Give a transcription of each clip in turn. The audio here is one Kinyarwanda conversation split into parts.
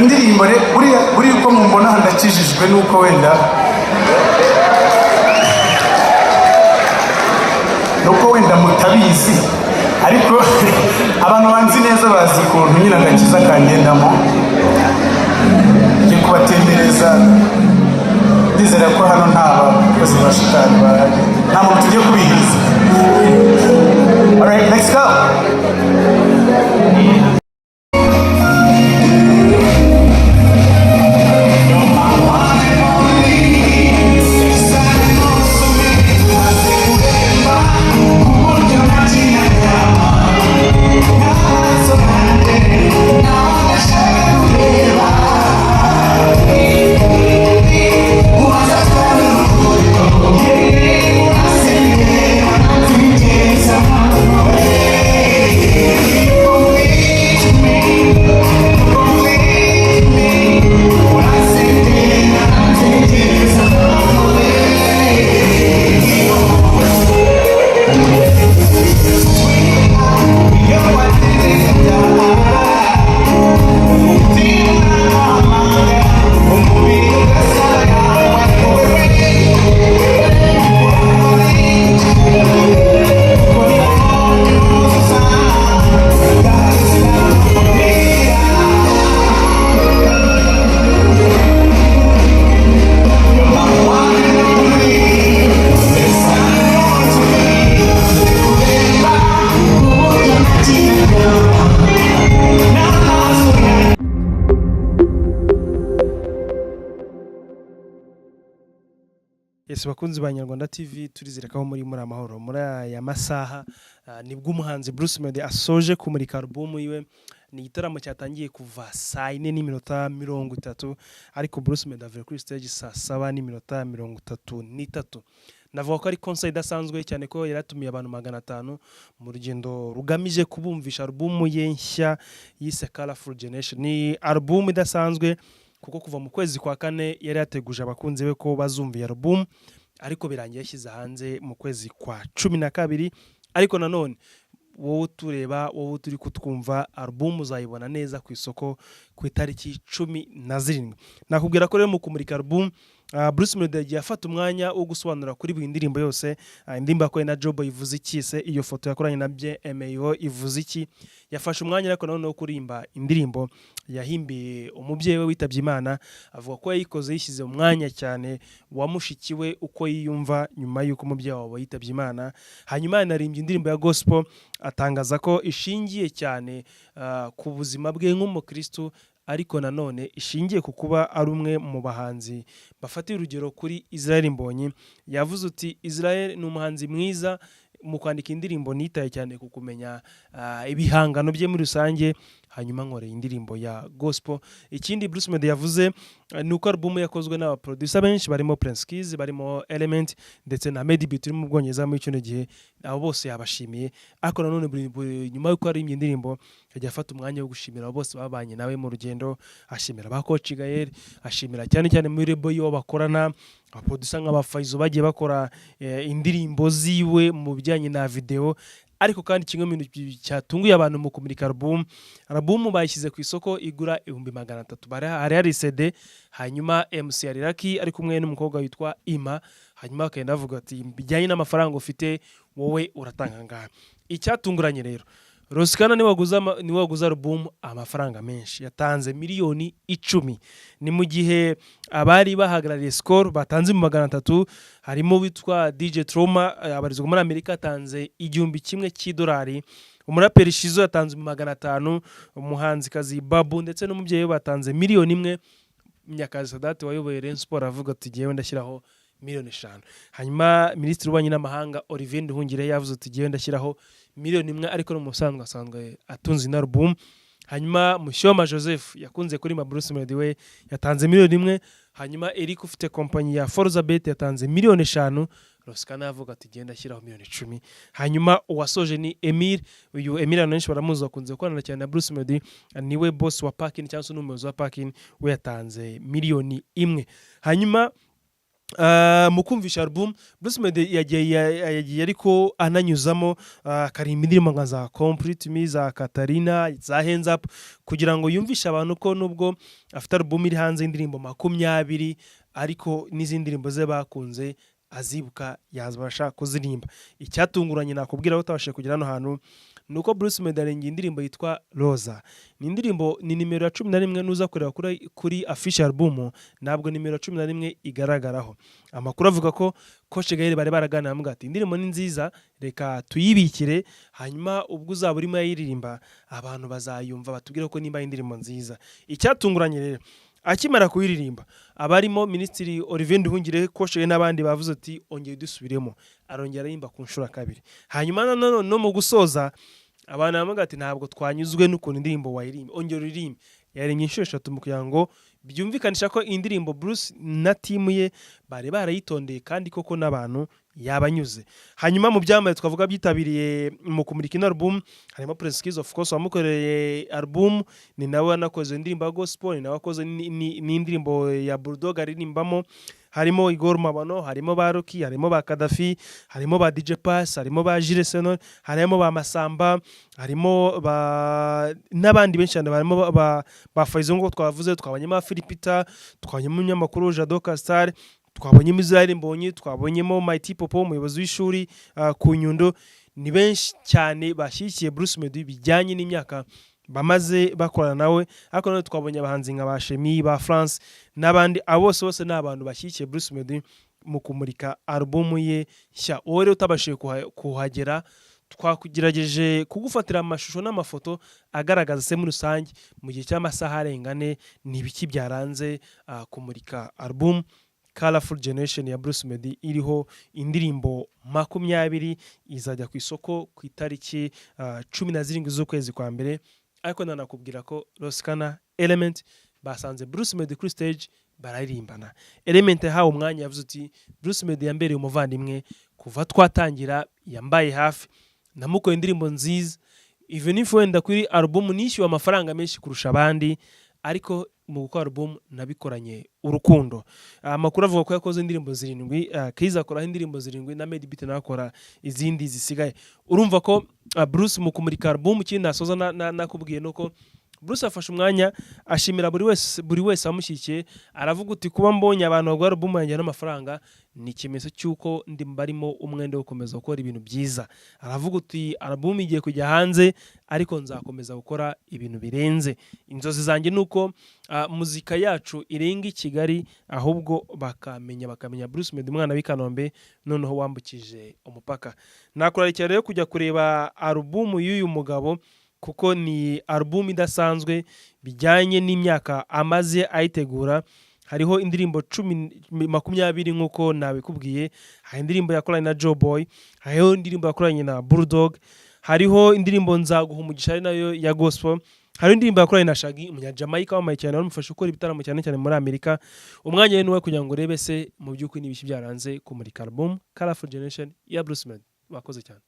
ndirimbo buri uko mumbona ndakijijwe nuko wenda mutabizi ariko abantu banzi neza bazi ukuntu nyine agakiza kangendamo ngiye kubatembereza ndizera ko hano nta bakozi ba shitani nta muntu tugiye kubihiriza. Alright, let's go. Yes, bakunzi ba Nyarwanda TV turizirekaho muri amahoro muri aya masaha nibwo umuhanzi Bruce Melody asoje kumurika album yiwe. Ni igitaramo cyatangiye kuva saa 4:30 ariko Bruce Melody avuye kuri stage saa 7:33. Navuga ko ari concert idasanzwe cyane ko yaratumiye abantu 500 mu rugendo rugamije kubumvisha album ye nshya yise Colorful Generation. Ni album idasanzwe kuko kuva mu kwezi kwa kane yari yateguje abakunzi be ko bazumviye album ariko birangiye yashyize hanze mu kwezi kwa 12. Ariko nanone wowe tureba wowe turi kutwumva album uzayibona neza ku isoko ku itariki 17. Nakubwira ko rero mu kumurika album Bruce Melody yafata umwanya wo gusobanura kuri buri ndirimbo yose. Indirimbo yakoze na Jobo ivuze iki se, iyo foto yakoranye na BMAO ivuze iki. Yafashe umwanya ariko nanone wo kurimba indirimbo yahimbiye umubyeyi we witabye Imana. Avuga ko yayikoze yishyize umwanya cyane wamushikiwe uko yiyumva nyuma y'uko umubyeyi wabo yitabye Imana. Hanyuma yanarimbye indirimbo ya gospel atangaza ko ishingiye cyane ku buzima bwe nk'umukristo ariko nanone ishingiye ku kuba ari umwe mu bahanzi bafatiye urugero kuri Israel Mbonyi. Yavuze uti Israel ni umuhanzi mwiza mu kwandika indirimbo, nitaye cyane ku kumenya ibihangano bye muri rusange, hanyuma nkoreye indirimbo ya gospel. Ikindi Bruce Melody yavuze ni uko album yakozwe n'aba producer benshi barimo Prince Keys, barimo Element ndetse na Medi B turi mu Bwongereza muri cyo gihe. Abo bose yabashimiye ariko nanone nyuma y'uko ari indirimbo yajya afata umwanya wo gushimira abo bose babanye nawe mu rugendo. Ashimira ba Coach Gael, ashimira cyane muri Boy yo bakorana, abaproducer nk'abafaizo bagiye bakora indirimbo ziwe mu bijyanye na video. Ariko kandi kimwe mu bintu cyatunguye abantu mu kumurika album bayishyize ku isoko igura 300,000. Hari CD, hanyuma MC Ariraki ari kumwe n'umukobwa witwa Ima, hanyuma bakenda bavuga ati bijyanye n'amafaranga ufite wowe uratanga ngaha. Icyatunguranye rero Roskana ni waguza album amafaranga menshi, yatanze miliyoni 10. Ni mu gihe abari bahagarariye Skol batanze mu 300. Harimo witwa DJ Trauma abarizwa muri Amerika atanze $1,000. Umuraperi Shizo yatanze mu 500. Umuhanzi kazi Babu ndetse n'umubyeyi batanze $1,000,000. Munyakazi Sadat wayoboye Rayon Sport avuga ati giye ndashyiraho $5,000,000. Hanyuma Minisitiri w'Ububanyi n'Amahanga Olivier Nduhungire yavuze ati giye ndashyiraho $1,000,000 ariko no musanzwe asanzwe atunze na album. Hanyuma Mushyoma Joseph yakunze kuri Bruce Melody we yatanze $1,000,000. Hanyuma Eric ufite kompanyi ya Forza Bet yatanze $5,000,000. Roskana yavuga ati genda shyiraho $10,000,000. Hanyuma uwasoje ni Emir. Uyu Emir ananshi baramuzi akunze gukorana cyane na Bruce Melody, niwe boss wa Parking cyangwa se n'umuyobozi wa Parking, we yatanze $1,000,000. Hanyuma mu kumvisha album Bruce Melody yagiye ariko ananyuzamo akarimba indirimbo nka za Complete Me, za Katarina, za Hands Up, kugira ngo yumvishe abantu ko nubwo afite album iri hanze indirimbo 20 ariko n'izindi ndirimbo ze bakunze azibuka yazabasha kuzirimba. Icyatunguranye nakubwira ko tabashije kugira hano hantu nuko Bruce Melody arenga indirimbo yitwa Rosa. Ni indirimbo ni nimero ya 11 nuza kureba kuri official album, ntabwo nimero ya 11 igaragaraho. Amakuru avuga ko Coach Gaël bari baraganira mu gati indirimbo ni nziza, reka tuyibikire, hanyuma ubwo uzaba urimo yiririmba abantu bazayumva batubwira ko nimba indirimbo nziza. Icyatunguranye rero akimara kuyiririmba abarimo Minisitiri Olivier Nduhungire, Coach Gaël n'abandi bavuze ati ongeye dusubiremo, arongera yimba ku nshuro kabiri. Hanyuma no mu gusoza abantu bamwe ati ntabwo twanyuzwe n'ukuntu indirimbo wayirimba, ongera uririmbe. Yarenye inshuro 3 mu kugira ngo byumvikanisha ko indirimbo Bruce na team ye bari barayitondeye kandi koko n'abantu yabanyuze. Hanyuma mu byamaye twavuga byitabiriye mu kumurika ino album harimo Prince Kiss of course wamukoreye album, ni nawe anakoze indirimbo ya gospel, ni nawe akoze n'indirimbo ya Bulldog aririmbamo, harimo Igor Mabano, harimo ba Rocky, harimo ba Kadafi, harimo ba DJ Pass, harimo ba Jules Sentore, harimo ba Masamba, harimo n'abandi benshi cyane, harimo ba Faizo ngo twavuze, twabonyemo Philipita, twabonyemo umunyamakuru Jado Castar, twabonyemo Israel Mbonyi, twabonyemo Mighty Popo umuyobozi w'ishuri ku Nyundo. Ni benshi cyane bashyikiye Bruce Melody bijyanye n'imyaka bamaze bakorana nawe, ariko none twabonye abahanzi nka ba Shemi, ba France n'abandi bose n'abantu bashyikiye Bruce Melody mu kumurika album ye nshya. Wowe rero utabashije kuhagera, twakugerageje kugufatira amashusho n'amafoto agaragaza se muri rusange mu gihe cy'amasaha arengane n'ibiki byaranze kumurika album Colorful Generation ya Bruce Melody iriho indirimbo 20 izajya ku isoko ku itariki 17 z'ukwezi kwa mbere. Ariko nanakubwira ko Roskana Element basanze Bruce Melody kuri stage bararirimbana. Element hawo umwanya yavuze uti Bruce Melody yambereye umuvandimwe kuva twatangira, yambaye hafi, namukoye indirimbo nziza, even if wenda kuri album nishyuwe amafaranga menshi kurusha abandi, ariko mu gukora album nabikoranye urukundo. Amakuru avuga ko yakoze indirimbo 7, Kiza akora indirimbo 7 na Made Beat nakora izindi zisigaye. Urumva ko Bruce mu kumurika album kindi nasoza nakubwiye nuko Bruce afashe umwanya ashimira buri wese amushyikiye, aravuga uti kuba mbonye abantu bagwa album yanjye n'amafaranga ni ikimenyetso cy'uko ndi mbarimo umwenda wo gukomeza gukora ibintu byiza. Aravuga uti album igiye kujya hanze ariko nzakomeza gukora ibintu birenze. Inzozi zanjye nuko muzika yacu irenga i Kigali, ahubwo bakamenya Bruce Melody umwana w'Ikanombe noneho wambukije umupaka. Nakurarikira rero kujya kureba album y'uyu mugabo kuko ni album idasanzwe bijyanye n'imyaka amaze ayitegura. Hariho indirimbo 20 nkuko nabikubwiye, hari indirimbo yakoranye na Joe Boy, hariho indirimbo yakoranye na Bulldog, hariho indirimbo Nzaguha umugisha nayo ya gospel, hari indirimbo yakoranye na Shaggy umunyajamaica wamaye cyane waramufasha gukora ibitaramo cyane muri Amerika. Umwanya we nuwe kugira ngo urebe se mu by'ukuri nibishi byaranze kumurika album Colorful Generation ya Bruce Melody. Wakoze cyane.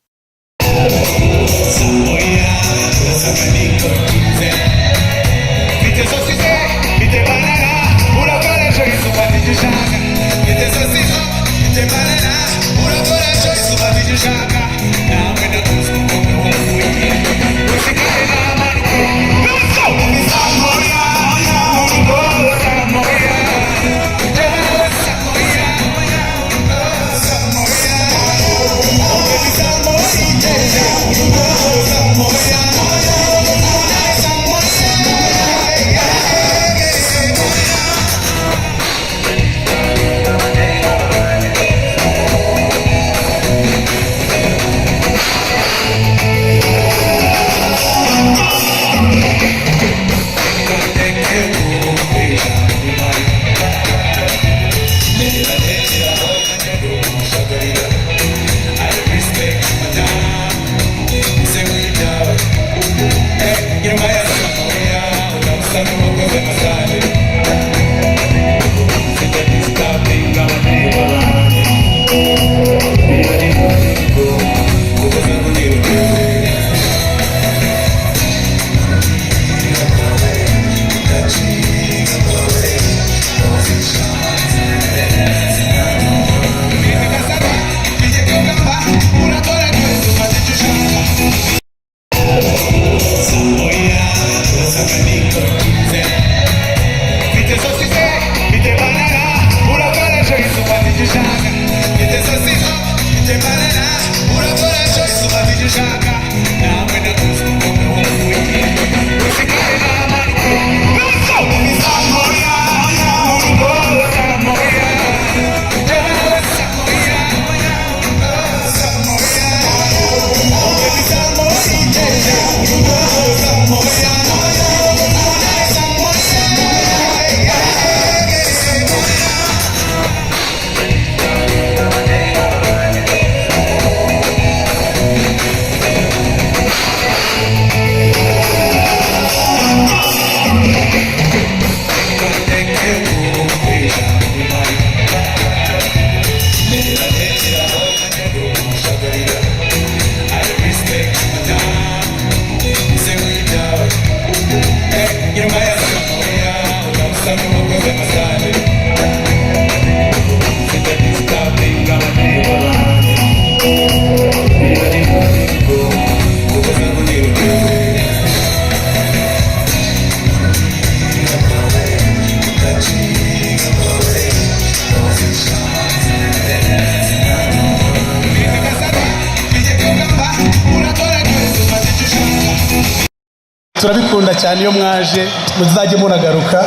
turabikunda cyane iyo mwaje muzajye munagaruka.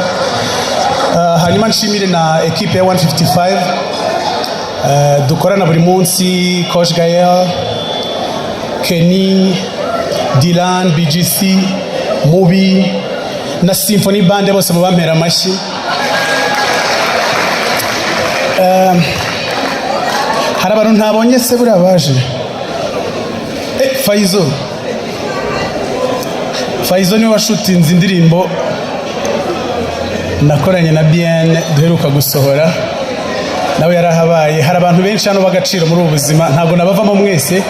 Hanyuma nshimire na equipe ya 155 dukorana buri munsi, Coach Gael, Kenny, Dylan, BGC, Mubi na Symphony Band bose mubampera amashyi. Hari abantu ntabonye se buriya baje. Faizo niwe washutinze indirimbo nakoranye na Bien duheruka gusohora, nawe yarahabaye. Hari abantu benshi hano bagaciro muri ubu buzima, ntabwo nabavamo mwese,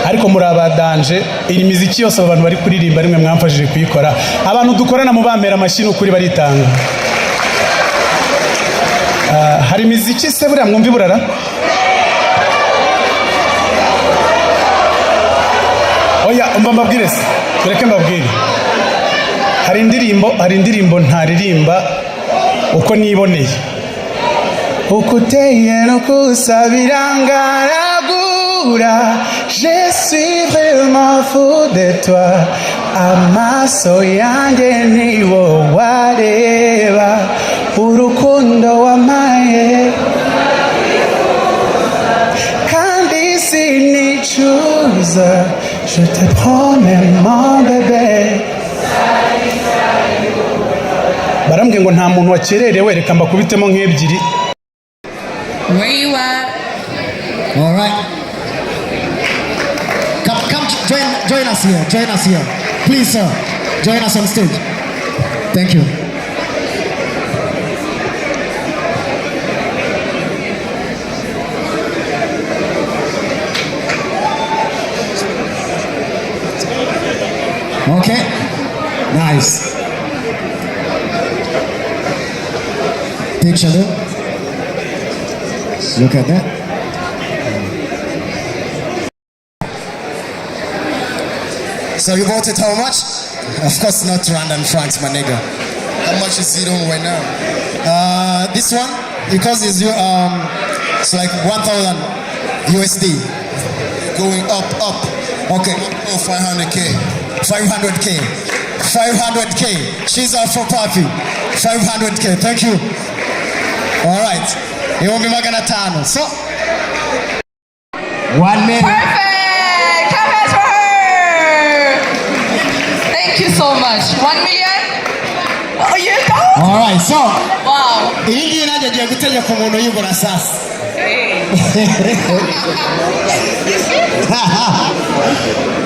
ariko muri abadanje. Iyi miziki yose abantu bari kuririmba rimwe mwamfashije kuyikora. Abantu dukorana mu bampera amashyi n'ukuri baritanga. Hari miziki se buriya mwumva iburara? Oya, mbabwire se, tureke mbabwire. Hari indirimbo ntaririmba uko niboneye. Ukuteye no kusabira ngaragura, je suis vraiment fou de toi. Amaso yanjye niwo wareba, urukundo wamaye kandi sinicuza. Je te promets mon bébé. Barambwiye ngo nta muntu wakererewe, reka mbakubitemo nk'ebyiri. Where you at? All right. Come join us here. Join us here. Please, sir. Join us on stage. Thank you. Okay. Nice. Picture there. Look at that. So you bought it how much? Of course not Rwandan francs, my nigga. How much is it on right now? This one, because it's like 1,000 USD. Going up. Okay. Oh, 500K. 500K. 500K. She's up for Papi. 500K. Thank you. All right. It won't be magana tano. So 1 minute. Perfect! Clap hands for her! Thank you so much. 1 million? Oh, you go? All right. So. Wow. Iyi ngiyi nanjye ngiye gutegeka umuntu uyigura sasa.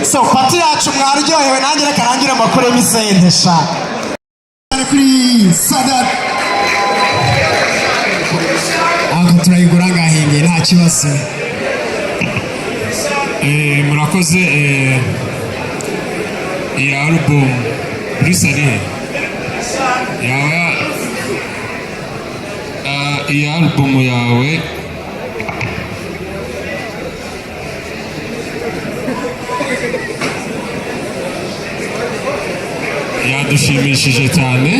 So pati yacu mwaryohewe, nanjye reka nangire amakuru y'isende sha. Kuri Sadat. Ako turayigura ngahinge nta kibazo. Murakoze. Iyi album Bruce ari yawe. Iyi album yawe yadushimishije cyane,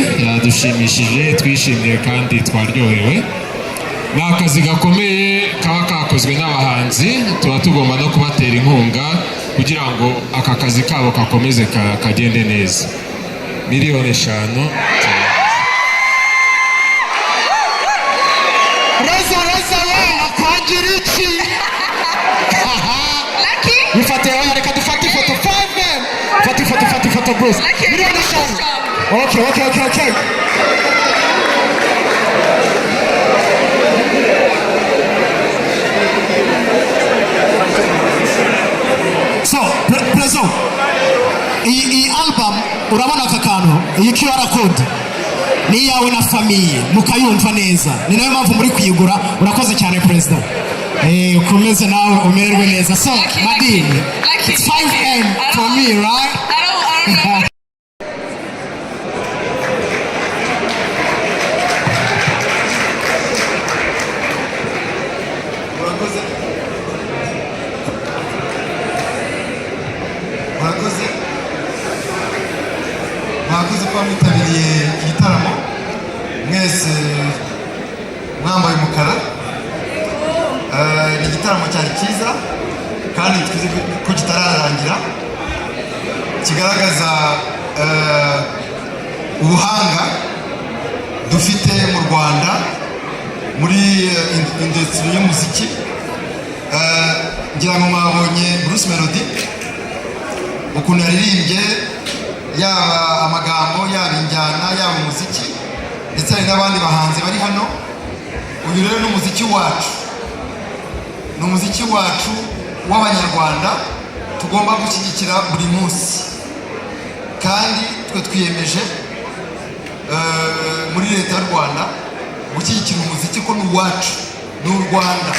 twishimiye kandi twaryohewe. Ni akazi gakomeye kaba kakozwe n'abahanzi, tuba tugomba no kubatera inkunga kugira ngo aka kazi kabo kakomeze kagende neza. 5 miliyoni. Reza akwagira iki? Lucky? Bifate reka dufate ifoto 5 men. Fata ifoto Bruce. 5 miliyoni. Okay. So, Prezo, iyi album urabona aka kantu, iyi QR code ni iyawe na famiye mukayumva neza, ni nayo mpamvu muri kuyigura. Urakoze cyane President. Ukomeze nawe umererwe neza. So Madini, it's 5M for me, right? I don't know. mwakoze kuba mwitabiriye igitaramo mwese mwambaye umukara. Ni igitaramo cyari cyiza kandi twize ko kitararangira, kigaragaza ubuhanga dufite mu Rwanda muri industry y'umuziki. Ngira ngo mwabonye Bruce Melody ukuntu yaririmbye, yaba amagambo, yaba injyana, yaba umuziki, ndetse hari n'abandi bahanzi bari hano. Uyu rero ni umuziki wacu, ni umuziki wacu w'Abanyarwanda tugomba gushyigikira buri munsi, kandi twe twiyemeje muri leta y'u Rwanda gushyigikira umuziki ko ni uwacu, ni u Rwanda.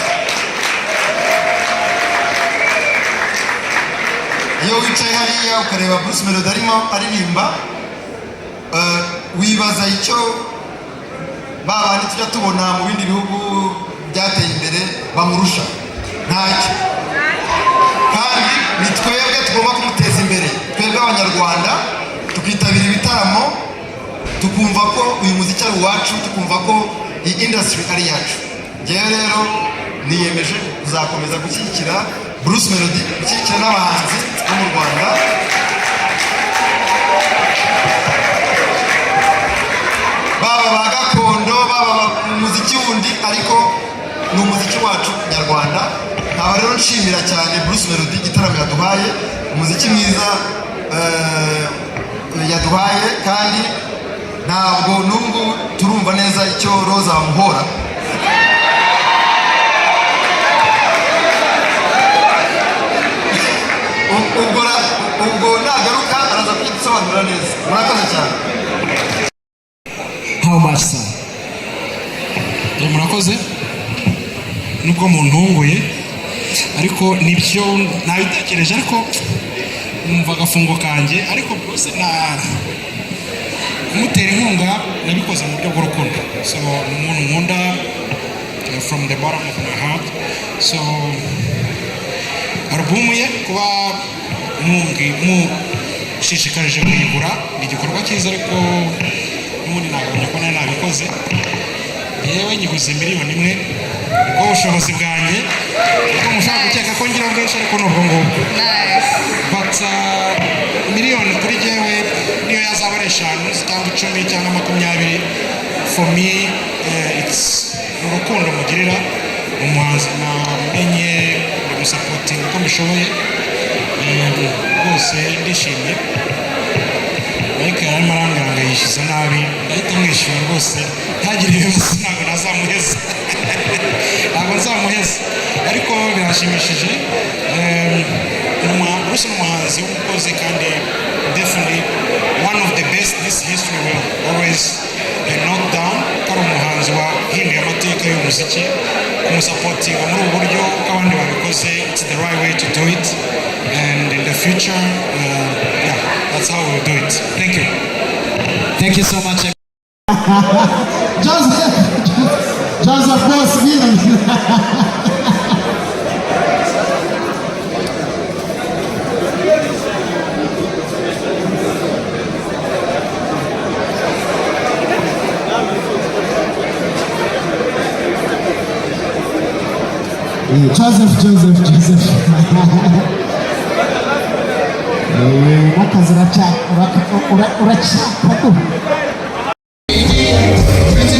Iyo wicaye hariya ukareba Bruce Melody arimo aririmba, wibaza icyo babandi tujya tubona mu bindi bihugu byateye imbere bamurusha. Ntacyo. Kandi ni twebwe tugomba kumuteza imbere, twebwe Abanyarwanda tukitabira ibitaramo, tukumva ko uyu muziki ari uwacu, tukumva ko iyi industry ari yacu. Njyewe rero niyemeje kuzakomeza gushyigikira Bruce Melody, gushyigikira n'abahanzi bo mu Rwanda. Baba ba gakondo, baba umuziki wundi, ariko ni umuziki wacu nyarwanda. Nkaba rero nshimira cyane Bruce Melody igitaramo yaduhaye, umuziki mwiza yaduhaye, kandi ntabwo n'ubwo turumva neza icyo Roza amuhora. ubwo nagaruka araza kugisobanura neza. Murakoze cyane. How much sir? Murakoze. Nubwo muntunguye ariko nibyo nabitekereje, ariko numva agafungo kanjye, ariko byose kumutera inkunga nabikoze mu buryo bw'urukundo. So umuntu nkunda from the bottom of my heart. So album ye kuba mushishikarije kuyigura ni igikorwa cyiza, ariko n'ubundi nabonye ko nawe nabikoze. Yewe nyiguze miliyoni imwe ubwo bushobozi bwanjye, kuko mushaka gukeka ko ngira bwinshi, ariko nubwo ngubwo. But miliyoni kuri jyewe niyo yazaba ari 5 cyangwa 10 cyangwa 20, for me it's urukundo mugirira umuhanzi namenye ndamusapotinga uko mbishoboye. Rwose ndishimye. Ariko yarimo arambwira ngo yishyuza nabi, ndahita mwishyura rwose, ntagire ibibazo, ntabwo nazamuheza. Ntabwo nzamuheza, ariko birashimishije. Bruce ni umuhanzi w'umukozi, kandi definitely one of the best this history will always note down. Ko ari umuhanzi wahinduye amateka y'umuziki, kumusapotinga muri ubu buryo ko abandi babikoze, it's the right way to do it. And in the future, yeah, that's how we'll do it. Thank you. Thank you so much. Joseph Boss Milan. Joseph. N'akazi uracapa. It's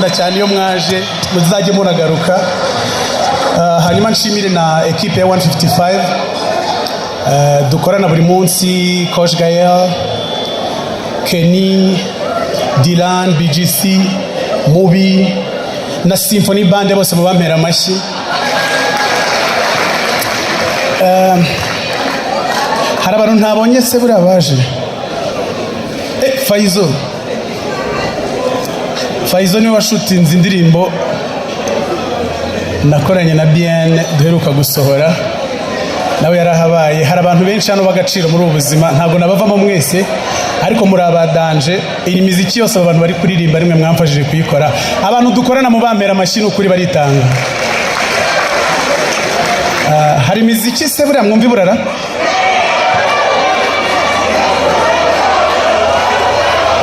turabakunda cyane iyo mwaje muzajye munagaruka. Hanyuma nshimire na ekipe ya 155 dukorana buri munsi, Coach Gael, Kenny, Dylan, BGC, Mubi na Symphony Band bose mu bampera amashyi. Hari abantu ntabonye se buriya baje. Faizo niwe washutinze indirimbo nakoranye na Bien duheruka gusohora, nawe yarahabaye. Hari abantu benshi hano b'agaciro muri ubu buzima, ntabwo nabavamo mwese, ariko muri abadanje. Iyi miziki yose abantu bari kuririmba rimwe mwamfashije kuyikora. Abantu dukorana mu bampera amashyi n'ukuri baritanga. Hari imiziki se buriya mwumva iburara?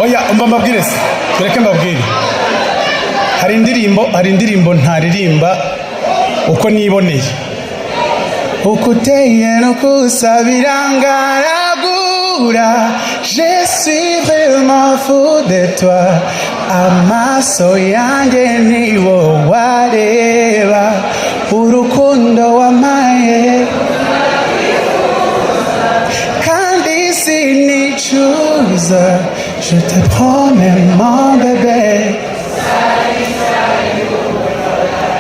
Oya, mbabwire se, tureke mbabwire. Hari indirimbo ntaririmba uko niboneye. Ukuteye no kusabira ngaragura, je suis vraiment fou de toi. Amaso yanjye niwo wareba, urukundo wamaye kandi sinicuza. Je te promets mon bébé.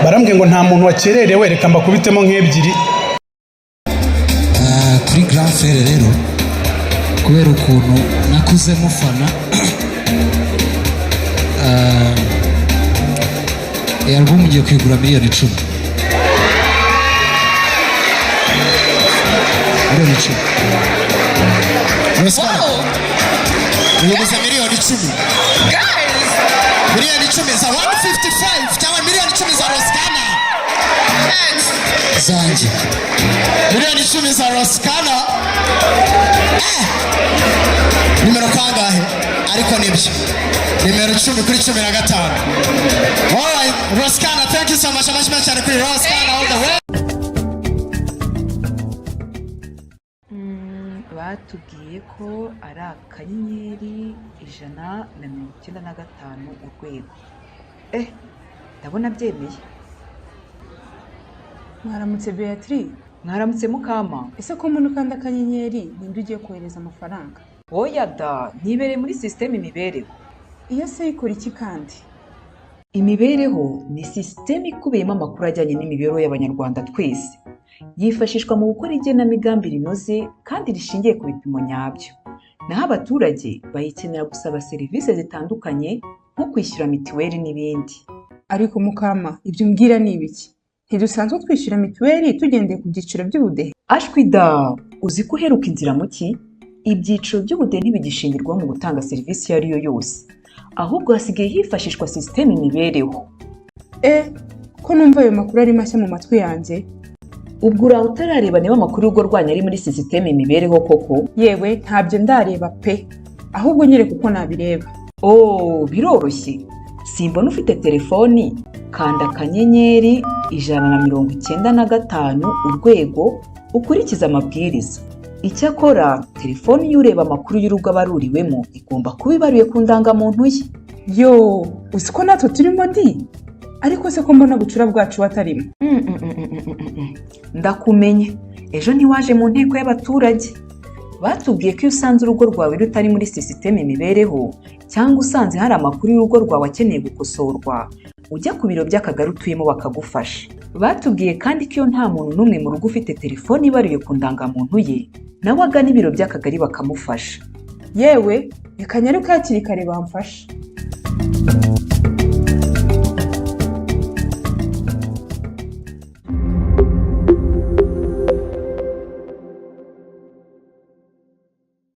Barambwiye ngo nta muntu wakererewe, reka mbakubitemo nk'ebyiri. Kuri Grand Frere rero, kubera ukuntu nakuze mufana, iyi album ngiye kuyigura miliyoni 10. Miliyoni 10. Uyoboza miliyoni 10. Guys! Miliyoni 10 za 155 cyangwa miliyoni 10 za Roskana. Zanjye. Miliyoni 10 za Roskana. Nimero kangahe? Ariko nibyo. Nimero 10 kuri 15. Alright, Roskana, thank you so much. Amashyi cyane kuri Roskana all the way. Batubwiye ko ari akanyenyeri 195 urwego. Ndabona byemeye. Mwaramutse Beatrice. Mwaramutse Mukama. Ese ko umuntu ukanda akanyenyeri ninde ugiye kohereza amafaranga? Oya da, nibereye muri system imibereho. Iyo se ikora iki kandi? Imibereho ni system ikubiyemo amakuru ajyanye n'imibereho y'abanyarwanda twese. Yifashishwa mu gukora igenamigambi rinoze kandi rishingiye ku bipimo nyabyo. Naho abaturage bayikenera gusaba serivisi zitandukanye nko kwishyura mituweli n'ibindi. Ariko Mukama, ibyo umbwira ni ibiki? Ntidusanzwe twishyura mituweli tugendeye ku byiciro by'ubudehe? Ashwida, uzi ko uheruka inzira muki? Ibyiciro by'ubudehe ntibigishingirwaho mu gutanga serivisi iyo ari yo yose, ahubwo hasigaye hifashishwa system imibereho. Ko numva ayo makuru ari mashya mu matwi yanjye. Ubwo uraho utarareba niba amakuru y'urugo rwanyu ari muri system imibereho koko? Yewe ntabyo ndareba pe, ahubwo nyereka uko nabireba. Biroroshye. Simbona ufite telefoni, kanda akanyenyeri 195 urwego, ukurikiza amabwiriza. Icyakora telefoni y'ureba amakuru y'urugo abaruriwemo igomba kuba ibaruye ku ndangamuntu ye. Yo, uzi ko natwe turimo ndi? Ariko se ko mbona bucura bwacu batarimo? Ndakumenye. Ejo ntiwaje mu nteko y'abaturage. Batubwiye ko iyo usanze urugo rwawe rutari muri system imibereho cyangwa usanze hari amakuru y'urugo rwawe akeneye gukosorwa, ujya ku biro by'akagari utuyemo bakagufasha. Batubwiye kandi ko iyo nta muntu n'umwe mu rugo ufite telefoni ibaruye ku ndangamuntu ye, nawe agana ibiro by'akagari bakamufasha. Yewe, reka nyaruke hakiri kare bamfasha.